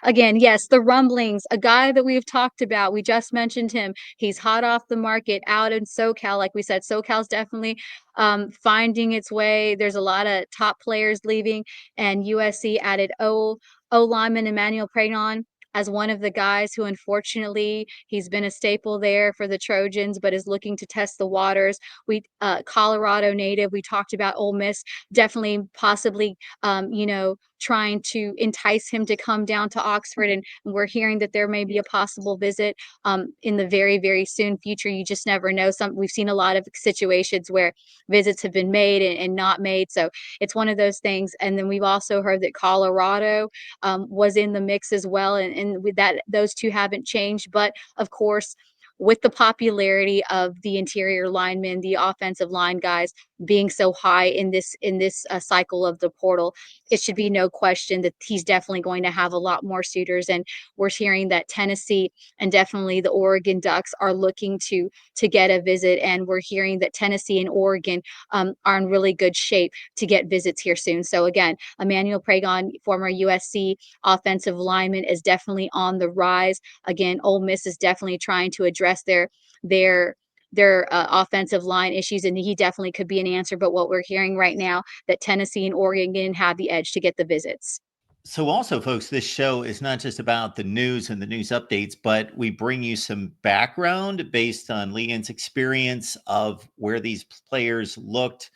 again, yes, the rumblings, a guy that we've talked about, we just mentioned him. He's hot off the market out in SoCal. Like we said, SoCal's definitely finding its way. There's a lot of top players leaving, and USC added O lineman Emmanuel Pregnon as one of the guys who, unfortunately, he's been a staple there for the Trojans, but is looking to test the waters. We Colorado native. We talked about Ole Miss, definitely, possibly, trying to entice him to come down to Oxford, and we're hearing that there may be a possible visit in the very, very soon future. You just never know. We've seen a lot of situations where visits have been made and not made, so it's one of those things. And then we've also heard that Colorado was in the mix as well, and with that, those two haven't changed. But of course, with the popularity of the interior linemen, the offensive line guys being so high in this cycle of the portal, it should be no question that he's definitely going to have a lot more suitors. And we're hearing that Tennessee and definitely the Oregon Ducks are looking to get a visit, and we're hearing that Tennessee and Oregon are in really good shape to get visits here soon. So again, Emmanuel Pregnon, former USC offensive lineman, is definitely on the rise. Again, Ole Miss is definitely trying to address their offensive line issues, and he definitely could be an answer. But what we're hearing right now, that Tennessee and Oregon have the edge to get the visits. So, also, folks, this show is not just about the news and the news updates, but we bring you some background based on Leanne's experience of where these players looked,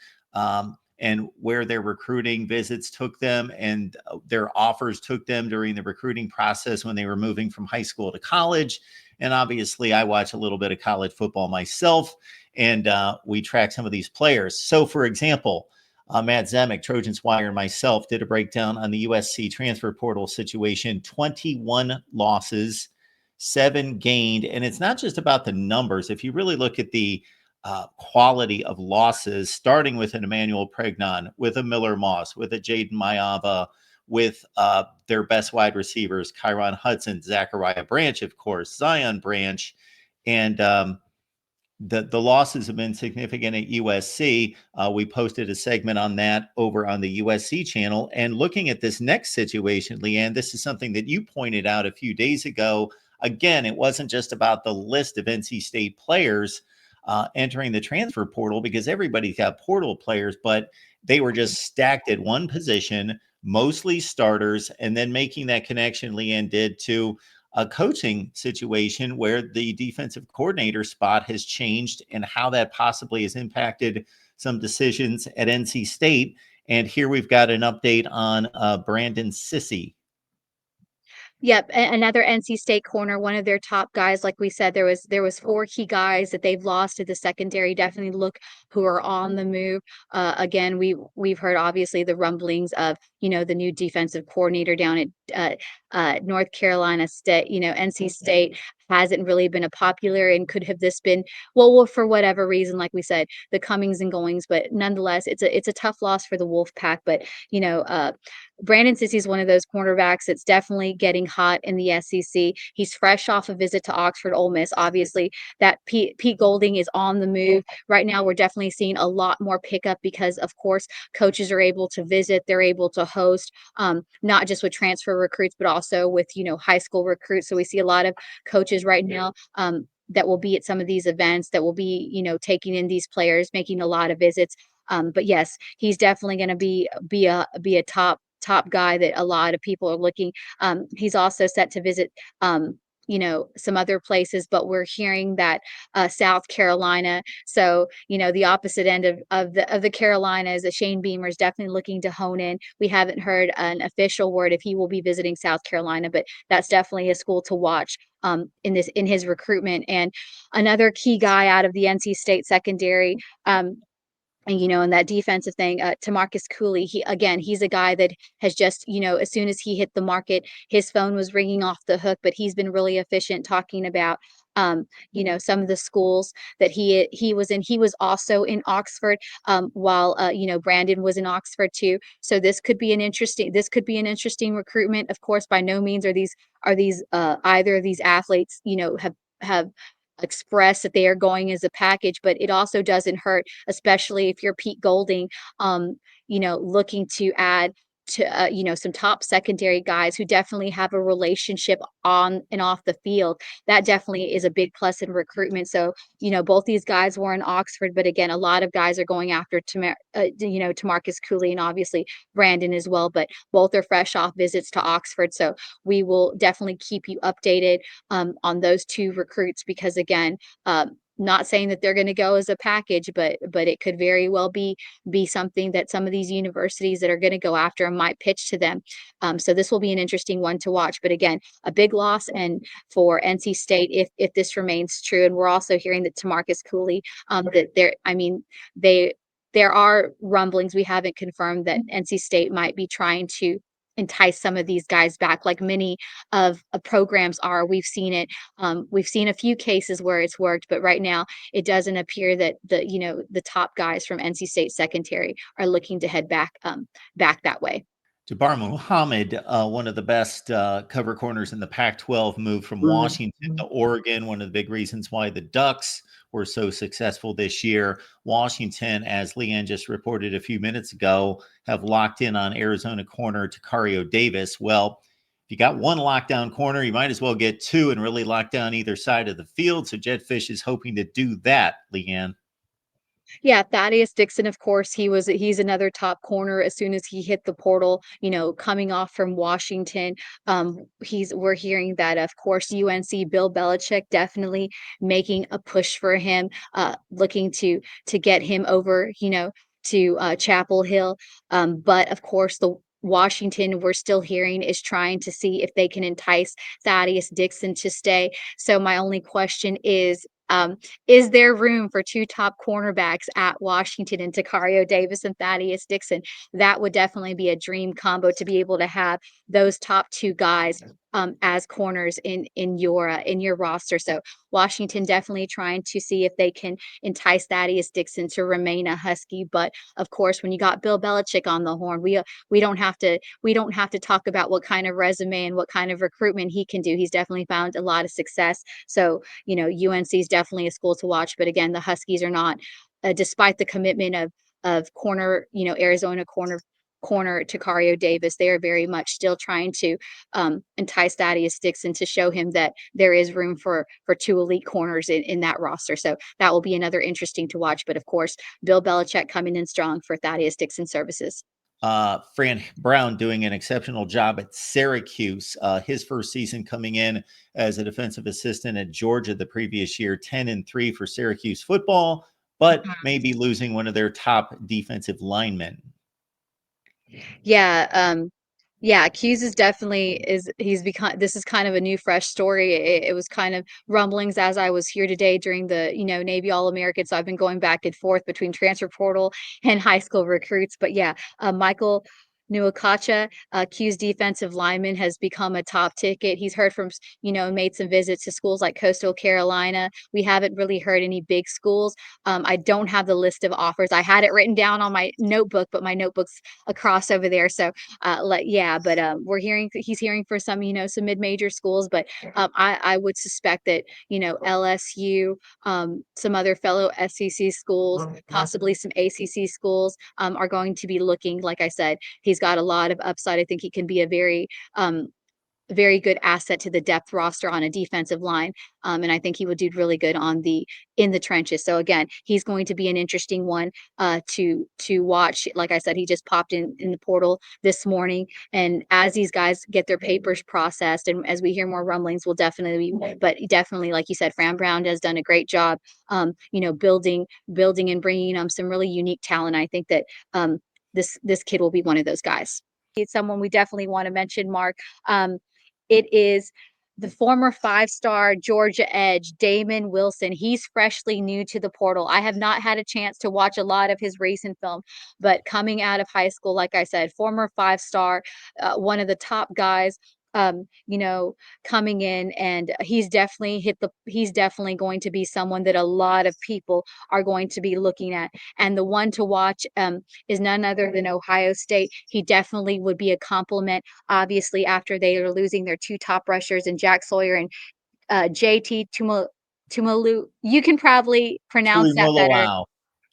and where their recruiting visits took them, and their offers took them during the recruiting process when they were moving from high school to college. And obviously, I watch a little bit of college football myself, and we track some of these players. So, for example, Matt Zemek, Trojans Wire, and myself did a breakdown on the USC transfer portal situation. 21 losses, 7 gained. And it's not just about the numbers. If you really look at the quality of losses, starting with an Emmanuel Pregnon, with a Miller Moss, with a Jaden Mayava, with their best wide receivers, Kyron Hudson, Zachariah Branch, of course, Zion Branch, and the losses have been significant at USC. We posted a segment on that over on the USC channel. And looking at this next situation, Leanne, this is something that you pointed out a few days ago. Again, it wasn't just about the list of NC State players entering the transfer portal, because everybody's got portal players, but they were just stacked at one position, mostly starters, and then making that connection Leanne did to a coaching situation where the defensive coordinator spot has changed and how that possibly has impacted some decisions at NC State. And here we've got an update on Brandon Sissy. Yep, another NC State corner, one of their top guys. Like we said, there was 4 key guys that they've lost to the secondary. Definitely look who are on the move. Again, we've heard obviously the rumblings of the new defensive coordinator down at North Carolina State. NC State hasn't really been a popular, and could have this been, well, for whatever reason, like we said, the comings and goings. But nonetheless, it's a tough loss for the Wolfpack. But Brandon Sissy is one of those cornerbacks that's definitely getting hot in the SEC. He's fresh off a visit to Oxford, Ole Miss. Obviously, that Pete Golding is on the move right now. We're definitely seeing a lot more pickup because, of course, coaches are able to visit. They're able to host, not just with transfer recruits, but also with high school recruits. So we see a lot of coaches right now. That will be at some of these events, that will be, taking in these players, making a lot of visits. But yes, he's definitely going to be a top guy that a lot of people are looking. He's also set to visit, some other places, but we're hearing that South Carolina. So the opposite end of the Carolinas, Shane Beamer is definitely looking to hone in. We haven't heard an official word if he will be visiting South Carolina, but that's definitely a school to watch in his recruitment. And another key guy out of the NC State secondary. And in that defensive thing, Tamarcus Cooley, he's a guy that has just, as soon as he hit the market, his phone was ringing off the hook. But he's been really efficient talking about, some of the schools that he was in. He was also in Oxford, while Brandon was in Oxford too. So this could be an interesting recruitment. Of course, by no means are these either of these athletes, have express that they are going as a package, but it also doesn't hurt, especially if you're Pete Golding, looking to add some top secondary guys who definitely have a relationship on and off the field. That definitely is a big plus in recruitment. So, both these guys were in Oxford, but again, a lot of guys are going after Tamarcus Cooley and obviously Brandon as well. But both are fresh off visits to Oxford, so we will definitely keep you updated on those two recruits because again, not saying that they're going to go as a package, but it could very well be something that some of these universities that are going to go after them might pitch to them. So this will be an interesting one to watch. But again, a big loss and for NC State if this remains true. And we're also hearing that Tamarcus Cooley, that they there are rumblings we haven't confirmed that NC State might be trying to entice some of these guys back like many of programs are. We've seen a few cases where it's worked, but right now it doesn't appear that the top guys from NC State secondary are looking to head back that way. Jabbar Muhammad, one of the best cover corners in the Pac-12, moved from Washington to Oregon. One of the big reasons why the Ducks were so successful this year. Washington, as Leanne just reported a few minutes ago, have locked in on Arizona corner Tacario Davis. Well, if you got one lockdown corner, you might as well get two and really lock down either side of the field. So Jetfish is hoping to do that, Leanne. Yeah, Thaddeus Dixon, of course, he's another top corner as soon as he hit the portal, coming off from Washington. We're hearing that of course UNC Bill Belichick definitely making a push for him, looking to get him over, to Chapel Hill. But of course the Washington, we're still hearing, is trying to see if they can entice Thaddeus Dixon to stay. So my only question is there room for two top cornerbacks at Washington and Tacario Davis and Thaddeus Dixon? That would definitely be a dream combo to be able to have those top two guys as corners in your roster. So Washington definitely trying to see if they can entice Thaddeus Dixon to remain a Husky. But of course, when you got Bill Belichick on the horn, we don't have to talk about what kind of resume and what kind of recruitment he can do. He's definitely found a lot of success. So UNC is definitely a school to watch. But again, the Huskies are not, despite the commitment of corner, Arizona corner Tacario Davis, they are very much still trying to entice Thaddeus Dixon to show him that there is room for two elite corners in that roster. So that will be another interesting to watch. But of course, Bill Belichick coming in strong for Thaddeus Dixon services. Fran Brown doing an exceptional job at Syracuse. His first season coming in as a defensive assistant at Georgia the previous year, 10-3 for Syracuse football, but maybe losing one of their top defensive linemen. Yeah, yeah, Hughes is definitely is he's become this is kind of a new fresh story. It was kind of rumblings as I was here today during the, Navy All-American. So I've been going back and forth between transfer portal and high school recruits. But yeah, Michael Nuakacha, Q's defensive lineman, has become a top ticket. He's heard from, made some visits to schools like Coastal Carolina. We haven't really heard any big schools. I don't have the list of offers. I had it written down on my notebook, but my notebook's across over there. So but he's hearing for some, some mid-major schools, but I would suspect that, LSU, some other fellow SEC schools, possibly some ACC schools, are going to be looking. Like I said, he's got a lot of upside. I think he can be a very good asset to the depth roster on a defensive line. And I think he would do really good in the trenches. So again, he's going to be an interesting one to watch. Like I said, he just popped in the portal this morning. And as these guys get their papers processed and as we hear more rumblings, but definitely, like you said, Fran Brown has done a great job, building and bringing some really unique talent. I think that this kid will be one of those guys. It's someone we definitely want to mention, Mark. Um, it is the former five-star Georgia edge, Damon Wilson. He's freshly new to the portal. I have not had a chance to watch a lot of his recent film, but coming out of high school, like I said, former five-star, one of the top guys, um, you know, coming in, and he's definitely going to be someone that a lot of people are going to be looking at. And the one to watch is none other than Ohio State. He definitely would be a compliment, obviously, after they are losing their two top rushers in Jack Sawyer and JT Tumalu. You can probably pronounce that better. Tuimoloau.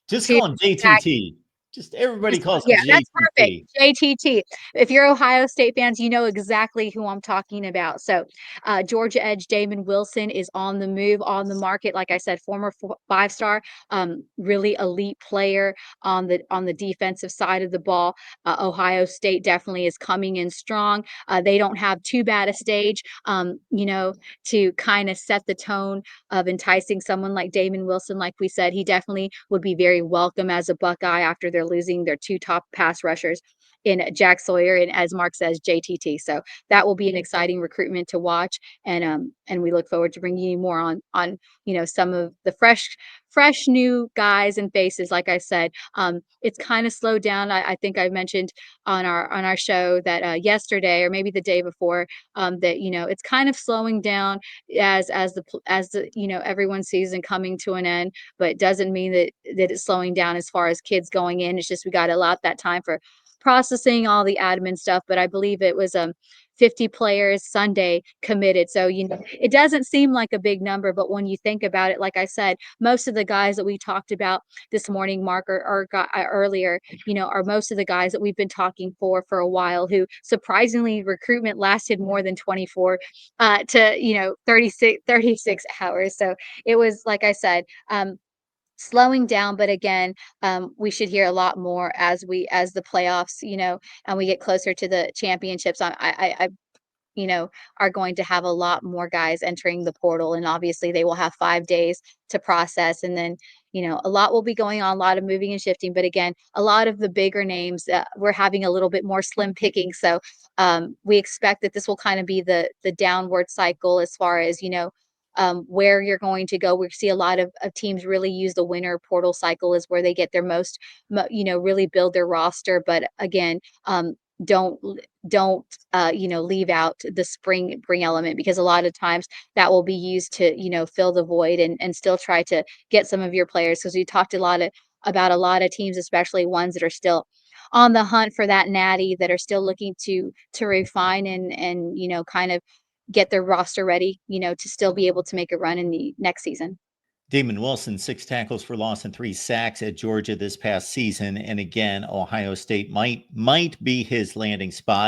Just To call him Jack JTT. Just everybody Just calls him yeah, that's perfect. JTT. JTT. If you're Ohio State fans, you know exactly who I'm talking about. So, Georgia edge Damon Wilson is on the move, on the market. Like I said, former five-star, really elite player on the defensive side of the ball. Ohio State definitely is coming in strong. They don't have too bad a stage, to kind of set the tone of enticing someone like Damon Wilson. Like we said, he definitely would be very welcome as a Buckeye after they're losing their two top pass rushers in Jack Sawyer and, as Mark says, JTT. So that will be an exciting recruitment to watch, and we look forward to bringing you more on some of the fresh new guys and faces. Like I said, it's kind of slowed down. I think I mentioned on our show that yesterday or maybe the day before, that it's kind of slowing down as the everyone's season coming to an end, but it doesn't mean that it's slowing down as far as kids going in. It's just we got to allot that time for processing all the admin stuff. But I believe it was 50 players Sunday committed. So, it doesn't seem like a big number, but when you think about it, like I said, most of the guys that we talked about this morning, Mark, or earlier, are most of the guys that we've been talking for a while, who surprisingly recruitment lasted more than 24 to 36 hours. So it was, like I said, slowing down, but again, we should hear a lot more as the playoffs, and we get closer to the championships. I are going to have a lot more guys entering the portal. And obviously, they will have 5 days to process. And then, a lot will be going on, a lot of moving and shifting. But again, a lot of the bigger names, we're having a little bit more slim picking. So we expect that this will kind of be the downward cycle as far as, where you're going to go. We see a lot of teams really use the winter portal cycle is where they get their really build their roster. But again, don't don't leave out the spring element, because a lot of times that will be used to fill the void and still try to get some of your players, because we talked about a lot of teams, especially ones that are still on the hunt for that natty, that are still looking to refine and kind of get their roster ready, to still be able to make a run in the next season. Damon Wilson, 6 tackles for loss and 3 sacks at Georgia this past season. And again, Ohio State might be his landing spot.